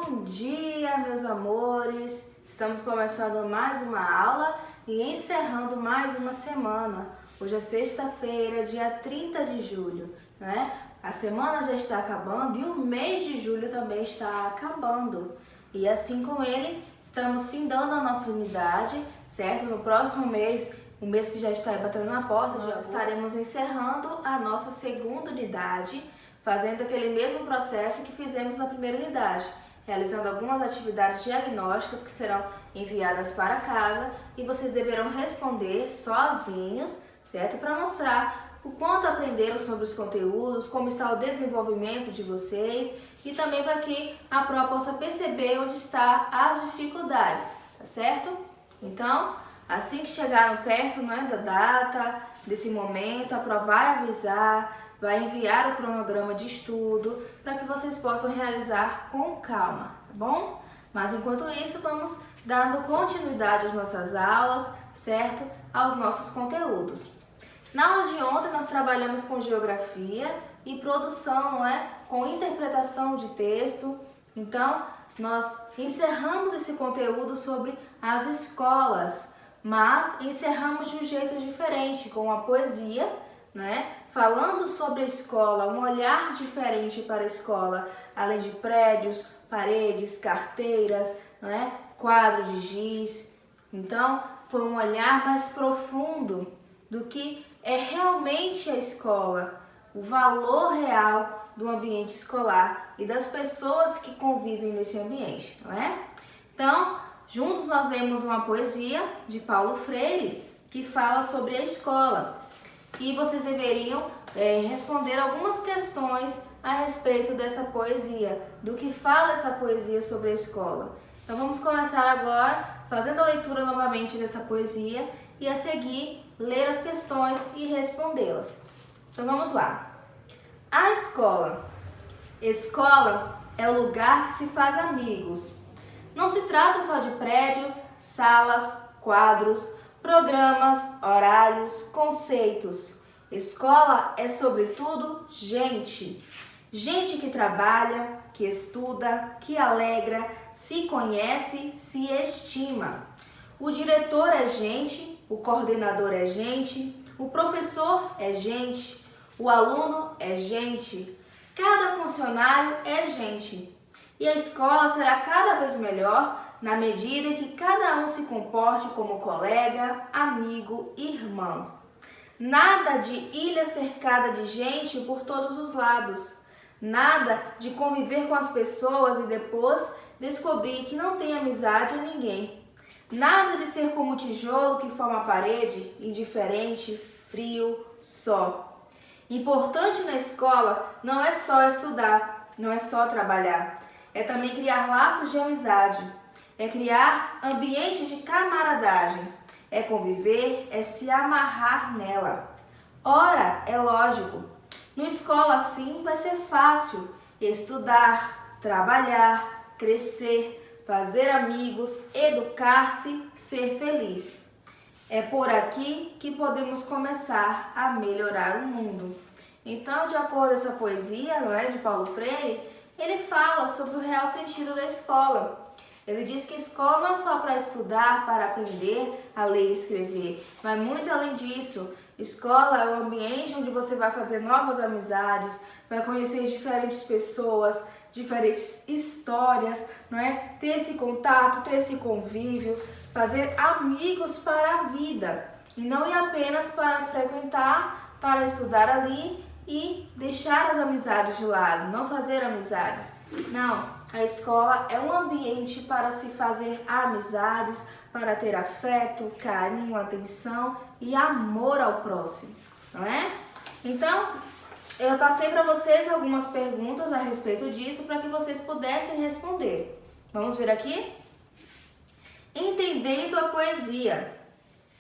Bom dia, meus amores! Estamos começando mais uma aula e encerrando mais uma semana. Hoje é sexta-feira, dia 30 de julho, né? A semana já está acabando e o mês de julho também está acabando. E assim com ele, estamos findando a nossa unidade, certo? No próximo mês, o mês que já está batendo na porta, nós estaremos encerrando a nossa segunda unidade, fazendo aquele mesmo processo que fizemos na primeira unidade, realizando algumas atividades diagnósticas que serão enviadas para casa e vocês deverão responder sozinhos, certo? Para mostrar o quanto aprenderam sobre os conteúdos, como está o desenvolvimento de vocês e também para que a prova possa perceber onde estão as dificuldades, tá certo? Então, assim que chegaram perto, da data, desse momento, a prova vai avisar, vai enviar o cronograma de estudo para que vocês possam realizar com calma, tá bom? Mas enquanto isso, vamos dando continuidade às nossas aulas, certo? Aos nossos conteúdos. Na aula de ontem, nós trabalhamos com geografia e produção, com interpretação de texto. Então, nós encerramos esse conteúdo sobre as escolas, mas encerramos de um jeito diferente, com a poesia, falando sobre a escola, um olhar diferente para a escola, além de prédios, paredes, carteiras, quadros de giz. Então, foi um olhar mais profundo do que é realmente a escola, o valor real do ambiente escolar e das pessoas que convivem nesse ambiente, Então, juntos nós lemos uma poesia de Paulo Freire que fala sobre a escola. E vocês deveriam responder algumas questões a respeito dessa poesia, do que fala essa poesia sobre a escola. Então vamos começar agora fazendo a leitura novamente dessa poesia e a seguir ler as questões e respondê-las. Então vamos lá. A escola. Escola é o lugar que se faz amigos. Não se trata só de prédios, salas, quadros, programas, horários, conceitos. Escola é, sobretudo, gente. Gente que trabalha, que estuda, que alegra, se conhece, se estima. O diretor é gente, o coordenador é gente, o professor é gente, o aluno é gente, cada funcionário é gente. E a escola será cada vez melhor na medida em que cada um se comporte como colega, amigo, irmão. Nada de ilha cercada de gente por todos os lados. Nada de conviver com as pessoas e depois descobrir que não tem amizade a ninguém. Nada de ser como o tijolo que forma a parede, indiferente, frio, só. Importante na escola não é só estudar, não é só trabalhar. É também criar laços de amizade. É criar ambientes de camaradagem. É conviver, é se amarrar nela. Ora, é lógico. No escola assim vai ser fácil estudar, trabalhar, crescer, fazer amigos, educar-se, ser feliz. É por aqui que podemos começar a melhorar o mundo. Então, de acordo com essa poesia, de Paulo Freire, ele fala sobre o real sentido da escola. Ele diz que escola não é só para estudar, para aprender a ler e escrever, mas muito além disso. Escola é o ambiente onde você vai fazer novas amizades, vai conhecer diferentes pessoas, diferentes histórias, ter esse contato, ter esse convívio, fazer amigos para a vida. E não ir apenas para frequentar, para estudar ali e deixar as amizades de lado, não fazer amizades. Não, a escola é um ambiente para se fazer amizades, para ter afeto, carinho, atenção e amor ao próximo, Então, eu passei para vocês algumas perguntas a respeito disso para que vocês pudessem responder. Vamos ver aqui? Entendendo a poesia.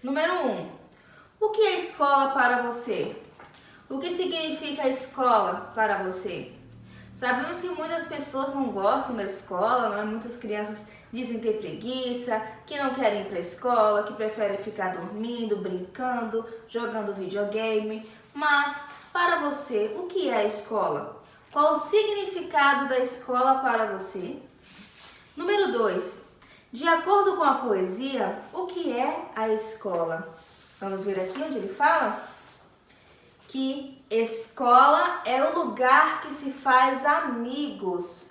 Número 1. O que é escola para você? O que significa a escola para você? Sabemos que muitas pessoas não gostam da escola, Muitas crianças dizem ter preguiça, que não querem ir para a escola, que preferem ficar dormindo, brincando, jogando videogame. Mas, para você, o que é a escola? Qual o significado da escola para você? Número 2. De acordo com a poesia, o que é a escola? Vamos ver aqui onde ele fala que escola é o lugar que se faz amigos.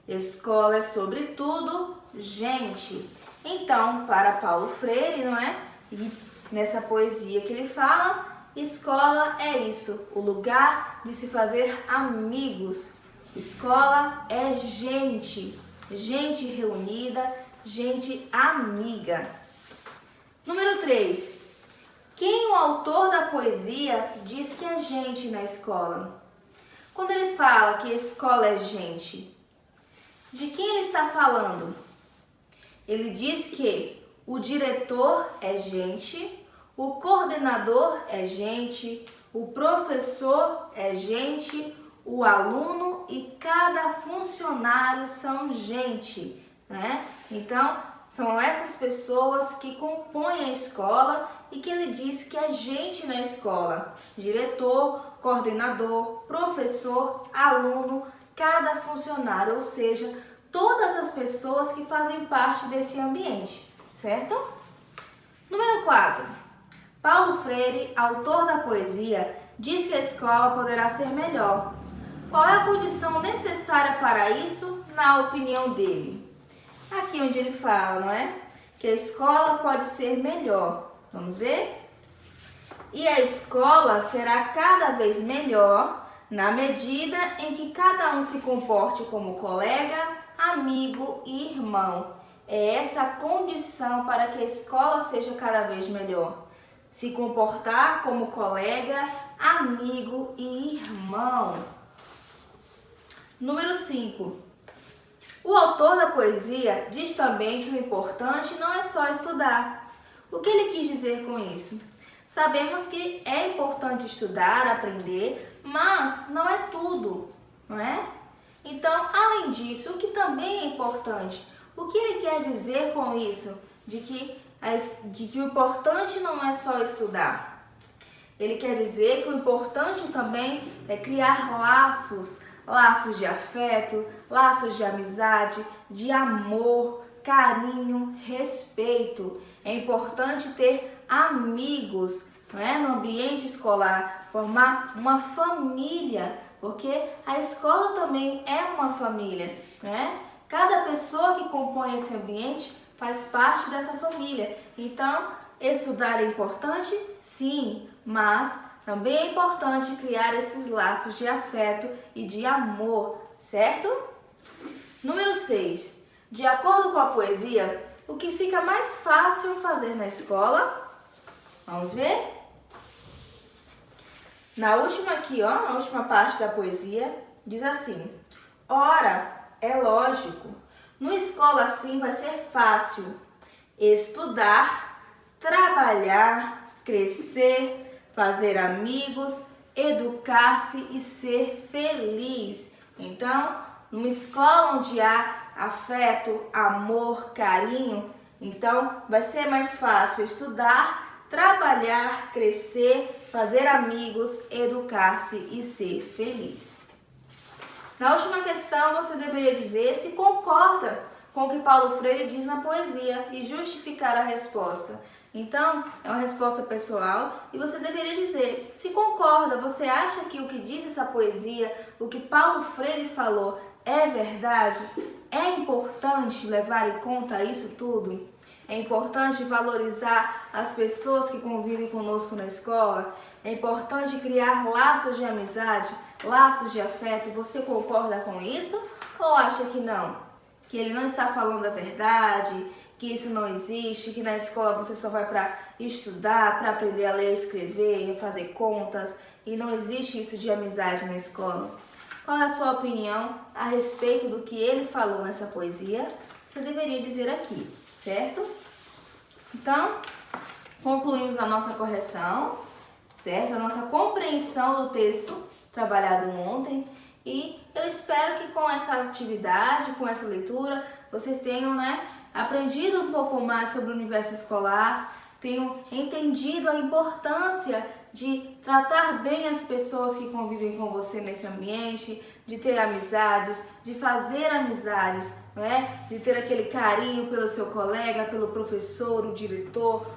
Escola é, sobretudo, gente. Então, para Paulo Freire, não é? E nessa poesia que ele fala, escola é isso, o lugar de se fazer amigos. Escola é gente, gente reunida, gente amiga. Número 3. Quem o autor da poesia diz que é gente na escola? Quando ele fala que escola é gente, de quem ele está falando? Ele diz que o diretor é gente, o coordenador é gente, o professor é gente, o aluno e cada funcionário são gente, né? Então, são essas pessoas que compõem a escola e que ele diz que é gente na escola. Diretor, coordenador, professor, aluno, cada funcionário, ou seja, todas as pessoas que fazem parte desse ambiente, certo? Número 4. Paulo Freire, autor da poesia, diz que a escola poderá ser melhor. Qual é a condição necessária para isso, na opinião dele? Aqui onde ele fala, não é? Que a escola pode ser melhor. Vamos ver? E a escola será cada vez melhor na medida em que cada um se comporte como colega, amigo e irmão. É essa a condição para que a escola seja cada vez melhor. Se comportar como colega, amigo e irmão. Número 5. O autor da poesia diz também que o importante não é só estudar. O que ele quis dizer com isso? Sabemos que é importante estudar, aprender, mas não é tudo, não é? Então, além disso, o que também é importante? O que ele quer dizer com isso? De que o importante não é só estudar. Ele quer dizer que o importante também é criar laços, laços de afeto, laços de amizade, de amor, carinho, respeito. É importante ter amigos, não é? No ambiente escolar, formar uma família, porque a escola também é uma família, não é? Cada pessoa que compõe esse ambiente faz parte dessa família. Então, estudar é importante? Sim, mas também é importante criar esses laços de afeto e de amor, certo? Número 6. De acordo com a poesia, o que fica mais fácil fazer na escola? Vamos ver? Na última aqui, ó, na última parte da poesia, diz assim: ora, é lógico, numa escola assim vai ser fácil estudar, trabalhar, crescer, fazer amigos, educar-se e ser feliz. Então, numa escola onde há afeto, amor, carinho, então vai ser mais fácil estudar, trabalhar, crescer, fazer amigos, educar-se e ser feliz. Na última questão, você deveria dizer se concorda com o que Paulo Freire diz na poesia e justificar a resposta. Então, é uma resposta pessoal e você deveria dizer se concorda, você acha que o que diz essa poesia, o que Paulo Freire falou, é verdade? É importante levar em conta isso tudo? É importante valorizar as pessoas que convivem conosco na escola? É importante criar laços de amizade, laços de afeto? Você concorda com isso ou acha que não? Que ele não está falando a verdade, que isso não existe, que na escola você só vai para estudar, para aprender a ler, escrever, fazer contas e não existe isso de amizade na escola? Qual é a sua opinião a respeito do que ele falou nessa poesia? Você deveria dizer aqui, certo? Então, concluímos a nossa correção, certo? A nossa compreensão do texto trabalhado ontem. E eu espero que com essa atividade, com essa leitura, vocês tenham, aprendido um pouco mais sobre o universo escolar, tenham entendido a importância de tratar bem as pessoas que convivem com você nesse ambiente, de ter amizades, de fazer amizades, né? De ter aquele carinho pelo seu colega, pelo professor, o diretor,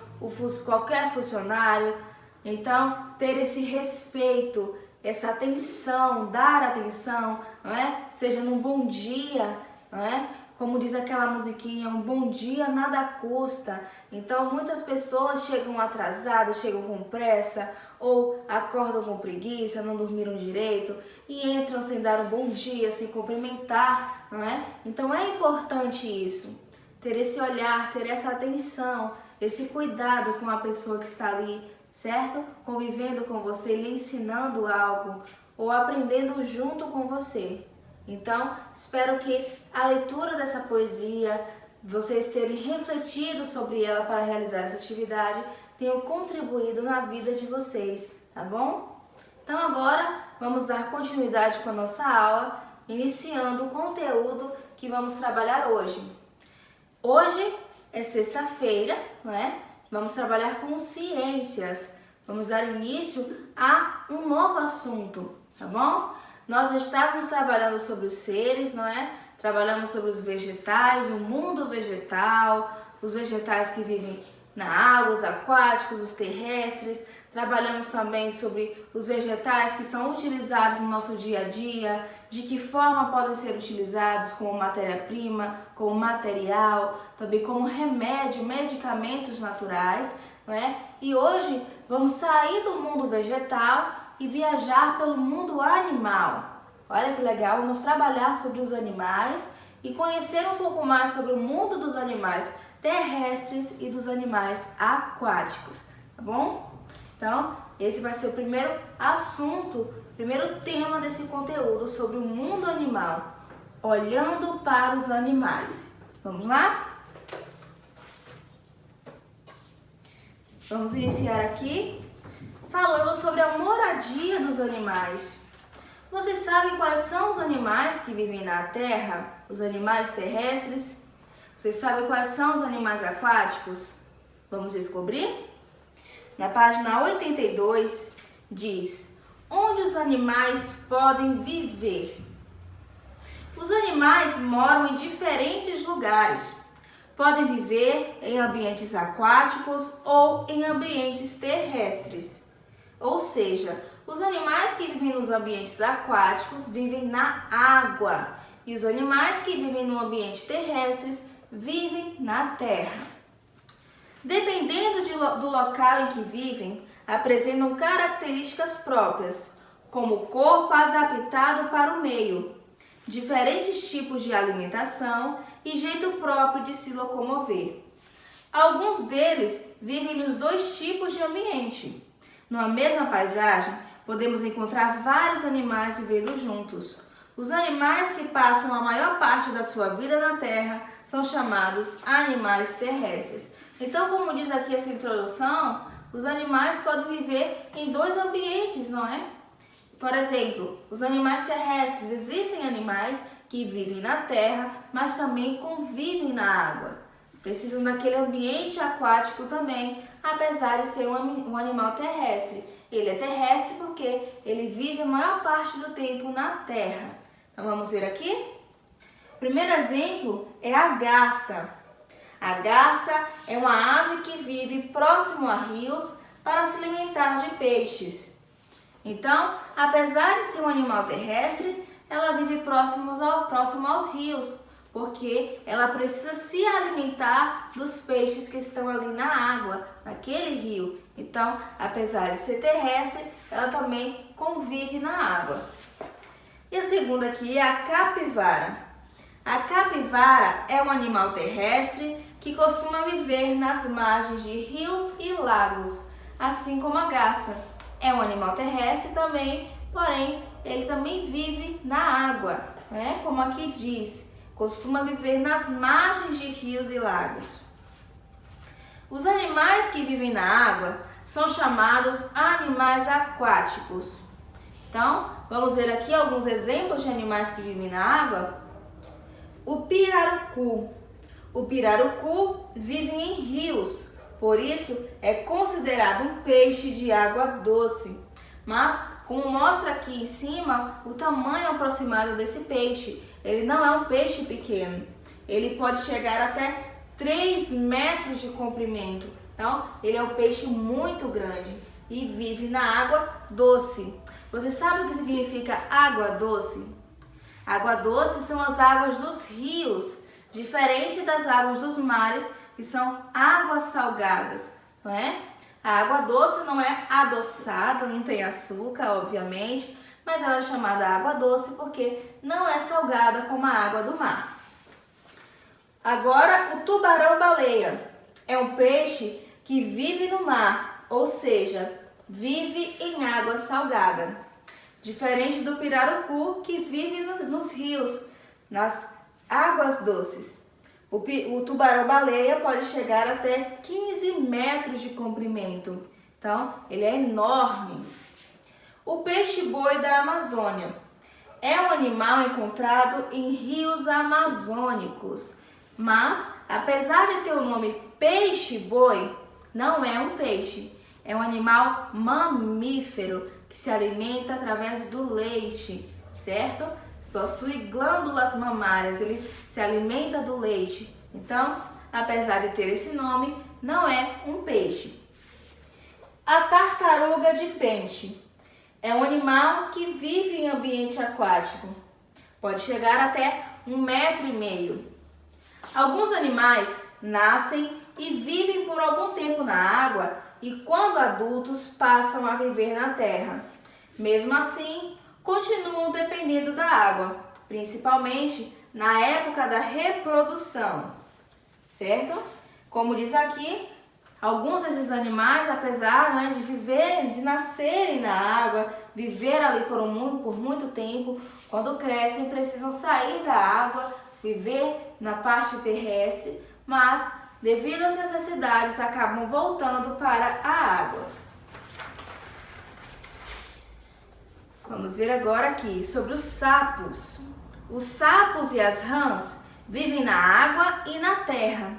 qualquer funcionário. Então, ter esse respeito, essa atenção, dar atenção, não é? Seja num bom dia, não é? Como diz aquela musiquinha, um bom dia nada custa. Então, muitas pessoas chegam atrasadas, chegam com pressa, ou acordam com preguiça, não dormiram direito e entram sem dar um bom dia, sem cumprimentar, não é? Então, é importante isso, ter esse olhar, ter essa atenção, esse cuidado com a pessoa que está ali, certo? Convivendo com você, lhe ensinando algo ou aprendendo junto com você. Então, espero que a leitura dessa poesia, vocês terem refletido sobre ela para realizar essa atividade, tenham contribuído na vida de vocês, tá bom? Então agora vamos dar continuidade com a nossa aula, iniciando o conteúdo que vamos trabalhar hoje. Hoje é sexta-feira, não é? Vamos trabalhar com ciências. Vamos dar início a um novo assunto, tá bom? Nós já estávamos trabalhando sobre os seres, não é? Trabalhamos sobre os vegetais, o mundo vegetal, os vegetais que vivem na água, os aquáticos, os terrestres. Trabalhamos também sobre os vegetais que são utilizados no nosso dia a dia, de que forma podem ser utilizados como matéria-prima, como material, também como remédio, medicamentos naturais, não é? E hoje vamos sair do mundo vegetal e viajar pelo mundo animal. Olha que legal, vamos trabalhar sobre os animais e conhecer um pouco mais sobre o mundo dos animais terrestres e dos animais aquáticos, tá bom? Então, esse vai ser o primeiro assunto, primeiro tema desse conteúdo sobre o mundo animal, olhando para os animais. Vamos lá? Vamos iniciar aqui falando sobre a moradia dos animais. Vocês sabem quais são os animais que vivem na terra? Os animais terrestres? Vocês sabem quais são os animais aquáticos? Vamos descobrir? Na página 82 diz: onde os animais podem viver? Os animais moram em diferentes lugares. Podem viver em ambientes aquáticos ou em ambientes terrestres. Ou seja, os animais que vivem nos ambientes aquáticos vivem na água e os animais que vivem no ambiente terrestre vivem na terra. Dependendo do local em que vivem, apresentam características próprias, como o corpo adaptado para o meio, diferentes tipos de alimentação e jeito próprio de se locomover. Alguns deles vivem nos dois tipos de ambiente. Numa mesma paisagem, podemos encontrar vários animais vivendo juntos. Os animais que passam a maior parte da sua vida na terra são chamados animais terrestres. Então, como diz aqui essa introdução, os animais podem viver em dois ambientes, não é? Por exemplo, os animais terrestres, existem animais que vivem na terra, mas também convivem na água. Precisam daquele ambiente aquático também, apesar de ser um animal terrestre. Ele é terrestre porque ele vive a maior parte do tempo na terra. Então vamos ver aqui? O primeiro exemplo é a garça. A garça é uma ave que vive próximo a rios para se alimentar de peixes. Então, apesar de ser um animal terrestre, ela vive próximo aos rios, porque ela precisa se alimentar dos peixes que estão ali na água, naquele rio. Então, apesar de ser terrestre, ela também convive na água. E a segunda aqui é a capivara. A capivara é um animal terrestre que costuma viver nas margens de rios e lagos, assim como a garça. É um animal terrestre também, porém, ele também vive na água, né? Como aqui diz, costuma viver nas margens de rios e lagos. Os animais que vivem na água são chamados animais aquáticos. Então, vamos ver aqui alguns exemplos de animais que vivem na água. O pirarucu. O pirarucu vive em rios, Por isso, é considerado um peixe de água doce. Mas, como mostra aqui em cima, o tamanho aproximado desse peixe, ele não é um peixe pequeno. Ele pode chegar até 3 metros de comprimento. Então, ele é um peixe muito grande e vive na água doce. Você sabe o que significa água doce? Água doce são as águas dos rios, diferente das águas dos mares, que são águas salgadas, não é? A água doce não é adoçada, não tem açúcar, obviamente, mas ela é chamada água doce porque não é salgada como a água do mar. Agora, o tubarão-baleia é um peixe que vive no mar, ou seja, vive em água salgada. Diferente do pirarucu, que vive nos rios, nas águas doces. O tubarão-baleia pode chegar até 15 metros de comprimento. Então, ele é enorme. O peixe-boi da Amazônia é um animal encontrado em rios amazônicos. Mas, apesar de ter o nome peixe-boi, não é um peixe. É um animal mamífero que se alimenta através do leite, certo? Possui glândulas mamárias, ele se alimenta do leite. Então, apesar de ter esse nome, não é um peixe. A tartaruga de peixe é um animal que vive em ambiente aquático. Pode chegar até 1,5 metros. Alguns animais nascem e vivem por algum tempo na água e, quando adultos, passam a viver na terra. Mesmo assim, continuam dependendo da água, principalmente na época da reprodução, certo? Como diz aqui, alguns desses animais, apesar de viverem, de nascerem na água, viver ali por muito tempo, quando crescem precisam sair da água, viver na parte terrestre, mas devido às necessidades acabam voltando para a água. Vamos ver agora aqui sobre os sapos. Os sapos e as rãs vivem na água e na terra,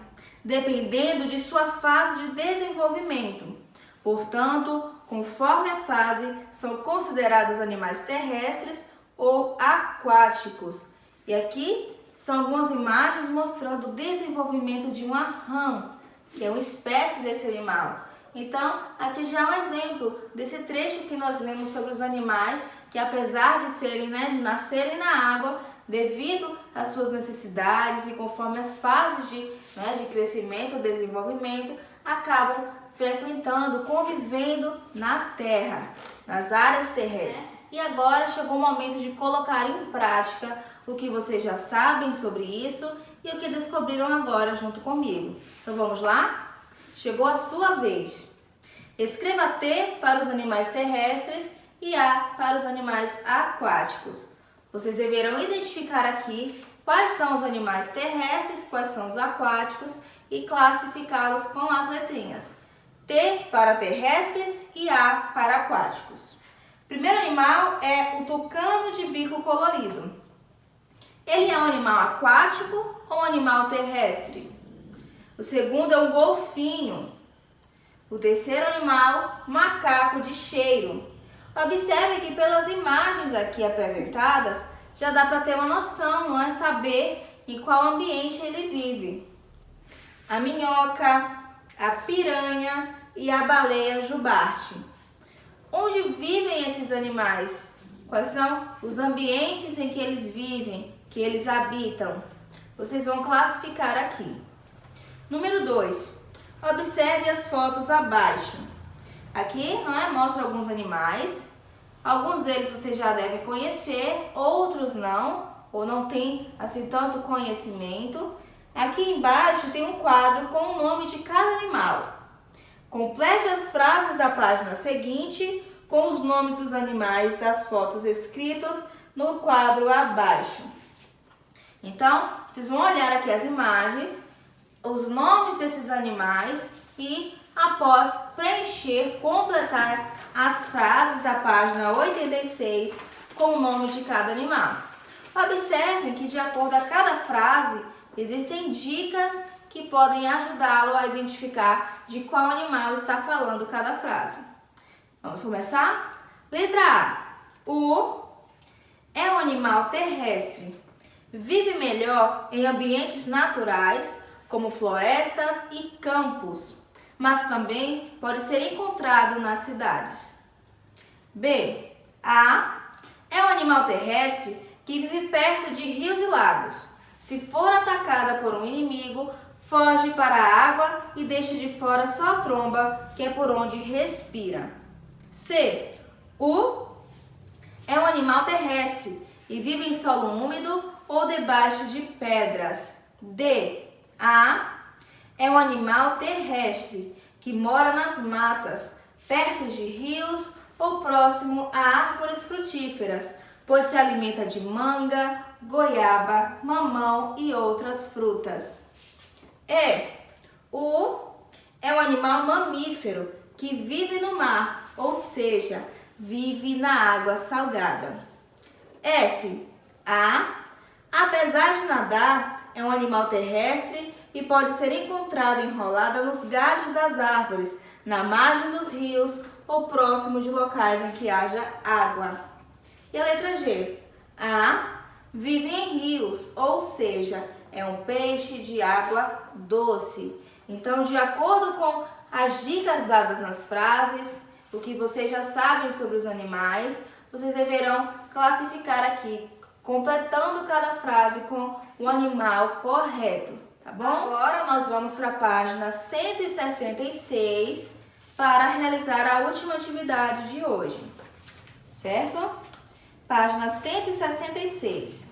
dependendo de sua fase de desenvolvimento. Portanto, conforme a fase, são considerados animais terrestres ou aquáticos. E aqui são algumas imagens mostrando o desenvolvimento de uma rã, que é uma espécie desse animal. Então, aqui já é um exemplo desse trecho que nós lemos sobre os animais que, apesar de serem, de nascerem na água, devido às suas necessidades e conforme as fases de crescimento e desenvolvimento, acabam frequentando, convivendo na terra, nas áreas terrestres. E agora chegou o momento de colocar em prática o que vocês já sabem sobre isso e o que descobriram agora junto comigo. Então vamos lá? Chegou a sua vez. Escreva T para os animais terrestres e A para os animais aquáticos. Vocês deverão identificar aqui quais são os animais terrestres, quais são os aquáticos e classificá-los com as letrinhas. T para terrestres e A para aquáticos. O primeiro animal é o tucano de bico colorido. Ele é um animal aquático ou um animal terrestre? O segundo é um golfinho. O terceiro animal, macaco de cheiro. Observe que pelas imagens aqui apresentadas, já dá para ter uma noção, não é? Saber em qual ambiente ele vive. A minhoca, a piranha e a baleia jubarte. Onde vivem esses animais? Quais são os ambientes em que eles vivem, que eles habitam? Vocês vão classificar aqui. Número 2. Observe as fotos abaixo. Aqui mostra alguns animais. Alguns deles vocês já devem conhecer, outros não, ou não tem assim tanto conhecimento. Aqui embaixo tem um quadro com o nome de cada animal. Complete as frases da página seguinte com os nomes dos animais das fotos escritos no quadro abaixo. Então, vocês vão olhar aqui as imagens, os nomes desses animais e, após preencher, completar as frases da página 86 com o nome de cada animal. Observem que, de acordo a cada frase, existem dicas que podem ajudá-lo a identificar de qual animal está falando cada frase. Vamos começar? Letra A. O é um animal terrestre. Vive melhor em ambientes naturais, como florestas e campos, mas também pode ser encontrado nas cidades. B. A é um animal terrestre que vive perto de rios e lagos. Se for atacada por um inimigo, foge para a água e deixa de fora só a tromba, que é por onde respira. C. O é um animal terrestre e vive em solo úmido ou debaixo de pedras. D. A é um animal terrestre que mora nas matas, perto de rios ou próximo a árvores frutíferas, pois se alimenta de manga, goiaba, mamão e outras frutas. E. O é um animal mamífero que vive no mar, ou seja, vive na água salgada. F. Apesar de nadar, é um animal terrestre e pode ser encontrado enrolada nos galhos das árvores, na margem dos rios ou próximo de locais em que haja água. E a letra G. Vive em rios, ou seja, é um peixe de água doce. Então, de acordo com as dicas dadas nas frases, o que vocês já sabem sobre os animais, vocês deverão classificar aqui, completando cada frase com o animal correto, tá bom? Agora nós vamos para a página 166 para realizar a última atividade de hoje, certo? Página 166.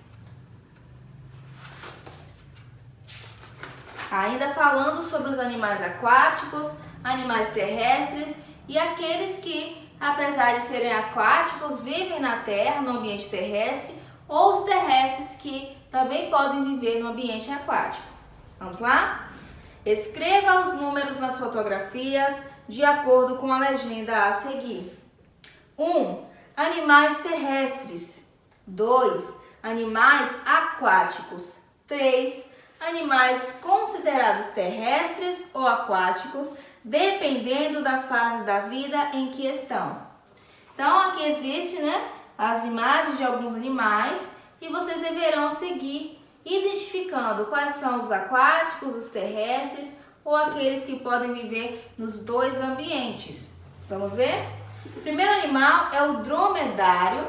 Ainda falando sobre os animais aquáticos, animais terrestres e aqueles que, apesar de serem aquáticos, vivem na terra, no ambiente terrestre, ou os terrestres que também podem viver no ambiente aquático. Vamos lá? Escreva os números nas fotografias de acordo com a legenda a seguir. 1. Animais terrestres. 2. Animais aquáticos. 3. Animais considerados terrestres ou aquáticos, dependendo da fase da vida em que estão. Então, aqui existe, as imagens de alguns animais e vocês deverão seguir identificando quais são os aquáticos, os terrestres ou aqueles que podem viver nos dois ambientes. Vamos ver? O primeiro animal é o dromedário,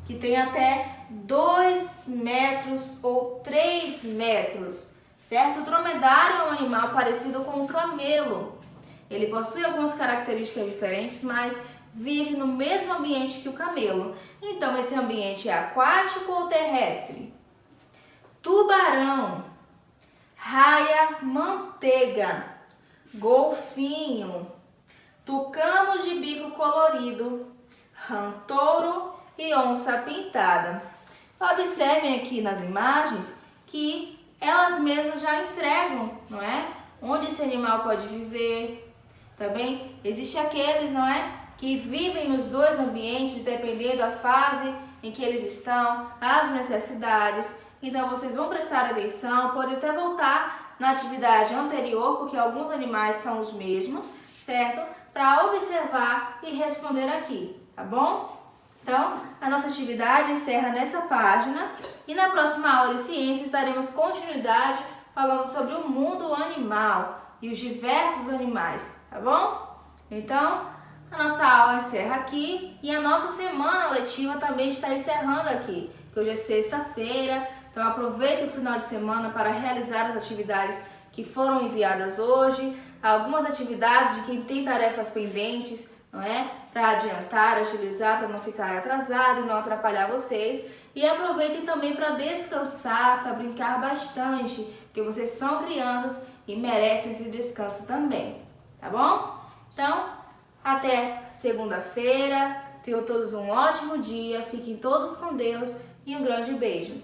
que tem até 2 metros ou 3 metros, certo? O dromedário é um animal parecido com o camelo. Ele possui algumas características diferentes, mas vive no mesmo ambiente que o camelo. Então, esse ambiente é aquático ou terrestre? Tubarão, raia-manteiga, golfinho, tucano de bico colorido, rã-touro e onça-pintada. Observem aqui nas imagens que elas mesmas já entregam, onde esse animal pode viver. Também existe aqueles, que vivem nos dois ambientes, dependendo da fase em que eles estão, as necessidades. Então, vocês vão prestar atenção, pode até voltar na atividade anterior, porque alguns animais são os mesmos, certo? Para observar e responder aqui, tá bom? Então, a nossa atividade encerra nessa página e na próxima aula de ciências daremos continuidade falando sobre o mundo animal e os diversos animais, tá bom? Então, a nossa aula encerra aqui e a nossa semana letiva também está encerrando aqui, que hoje é sexta-feira, então aproveite o final de semana para realizar as atividades que foram enviadas hoje, algumas atividades de quem tem tarefas pendentes, para adiantar, agilizar, para não ficar atrasado e não atrapalhar vocês. E aproveitem também para descansar, para brincar bastante, porque vocês são crianças e merecem esse descanso também, tá bom? Então, até segunda-feira, tenham todos um ótimo dia, fiquem todos com Deus e um grande beijo.